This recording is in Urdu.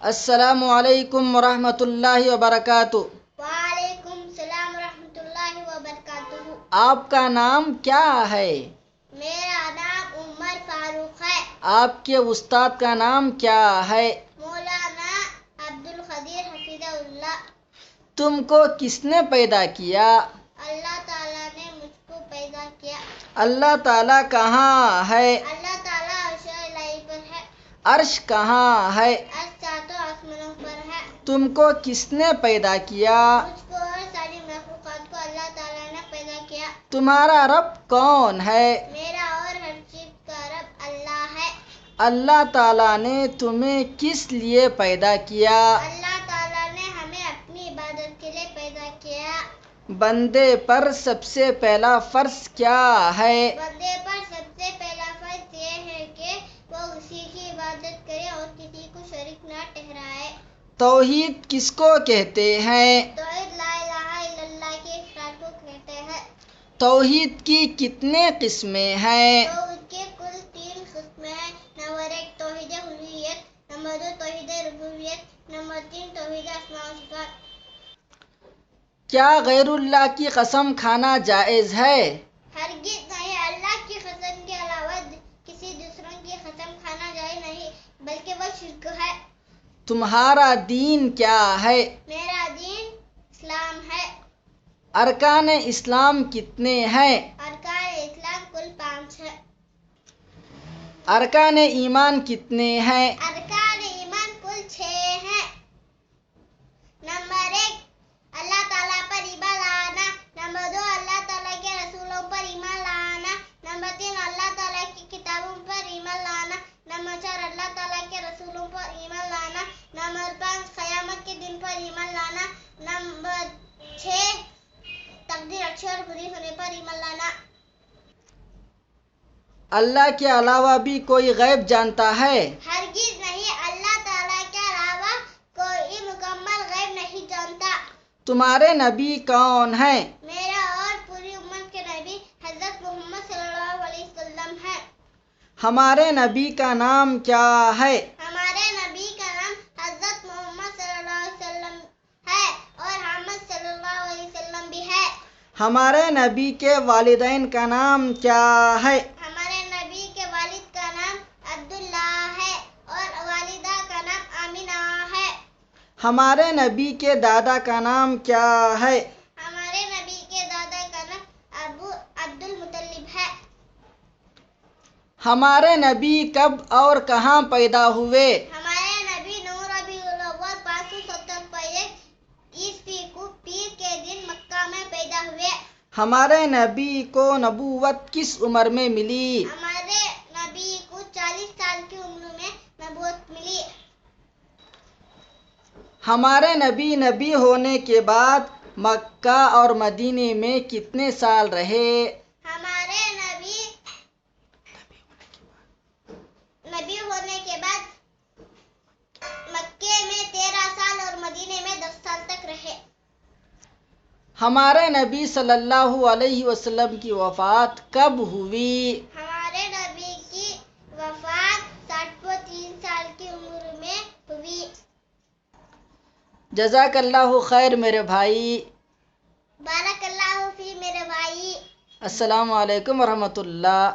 السلام علیکم ورحمۃ اللہ وبرکاتہ۔ وعلیکم السلام ورحمۃ اللہ وبرکاتہ۔ آپ کا نام کیا ہے؟ میرا نام عمر فاروق ہے۔ آپ کے استاد کا نام کیا ہے؟ مولانا عبدالقدیر حفظہ اللہ۔ تم کو کس نے پیدا کیا؟ اللہ تعالیٰ نے مجھ کو پیدا کیا۔ اللہ تعالیٰ کہاں ہے؟ اللہ تعالیٰ عرش الہی پر ہے۔ عرش کہاں ہے؟ عرش ساتوں آسمانوں پر ہے۔ تم کو کس نے پیدا کیا؟ مجھ کو اور ساری مخلوقات کو اللہ تعالیٰ نے پیدا کیا۔ تمہارا رب کون ہے؟ میرا اور ہر چیز کا رب اللہ ہے۔ اللہ تعالیٰ نے تمہیں کس لیے پیدا کیا؟ اللہ تعالیٰ نے ہمیں اپنی عبادت کے لیے پیدا کیا۔ بندے پر سب سے پہلا فرض کیا ہے؟ بندے پر سب سے پہلا فرض یہ ہے کہ وہ اسی کی عبادت کرے اور کسی کو شریک نہ ٹھہرائے۔ توحید کس کو کہتے ہیں؟ توحید لا الہ الا اللہ کے اقرار کو کہتے ہیں۔ توحید کی کتنے قسمیں ہیں؟ توحید کے کل 3 قسمیں ہیں۔ نمبر 1 توحید الوہیت، نمبر 2 توحید ربوبیت، نمبر 3 توحید اسماء و صفات۔ کیا غیر اللہ کی قسم کھانا جائز ہے؟ ہرگز نہیں، اللہ کی قسم کے علاوہ کسی دوسروں کی قسم کھانا جائز نہیں، بلکہ وہ شرک ہے۔ تمہارا دین کیا ہے؟ میرا دین اسلام ہے۔ ارکان اسلام کتنے ہیں؟ ارکان اسلام کل 5 ہے۔ ارکان ایمان کتنے ہیں؟ ارکان ایمان کل 6 ہیں۔ نمبر 1 اللہ تعالیٰ پر ایمان لانا، نمبر 2 اللہ تعالیٰ کے رسولوں پر ایمان لانا، نمبر 3 اللہ تعالیٰ کی کتابوں پر ایمان لانا، نمبر 4 اللہ تعالیٰ کے رسولوں پر ایمان لانا، نمبر 5 قیامت کے دن پر ایمان لانا، نمبر 6 تقدیر اچھی اور بری ہونے پر ایمان لانا۔ اللہ کے علاوہ بھی کوئی غیب جانتا ہے؟ ہرگز نہیں، اللہ تعالیٰ کے علاوہ کوئی مکمل غیب نہیں جانتا۔ تمہارے نبی کون ہیں؟ میرا اور پوری امت کے نبی حضرت محمد صلی اللہ علیہ وسلم ہے۔ ہمارے نبی کا نام کیا ہے؟ ہمارے نبی کا نام حضرت محمد صلی اللہ علیہ وسلم ہے اور حامد صلی اللہ علیہ وسلم بھی ہے۔ ہمارے نبی کے والدین کا نام کیا ہے؟ ہمارے نبی کے والد کا نام عبداللہ ہے اور والدہ کا نام آمینہ ہے۔ ہمارے نبی کے دادا کا نام کیا ہے؟ ہمارے نبی کے دادا کا نام ابو عبد المطلب ہے۔ ہمارے نبی کب اور کہاں پیدا ہوئے؟ ہمارے نبی 9 ربیع الاول 571 عیسوی کو پیر کے دن مکہ میں پیدا ہوئے۔ ہمارے نبی کو نبوت کس عمر میں ملی؟ ہمارے نبی کو 40 سال کی عمر میں نبوت ملی۔ ہمارے نبی ہونے کے بعد مکہ اور مدینے میں کتنے سال رہے؟ ہمارے نبی ہونے کے بعد مکے میں 13 سال اور مدینے میں 10 سال تک رہے۔ ہمارے نبی صلی اللہ علیہ وسلم کی وفات کب ہوئی؟ ہمارے نبی کی وفات 63 سال کی عمر میں ہوئی۔ جزاک اللہ خیر میرے بھائی۔ بارک اللہ فی میرے بھائی۔ السلام علیکم ورحمۃ اللہ۔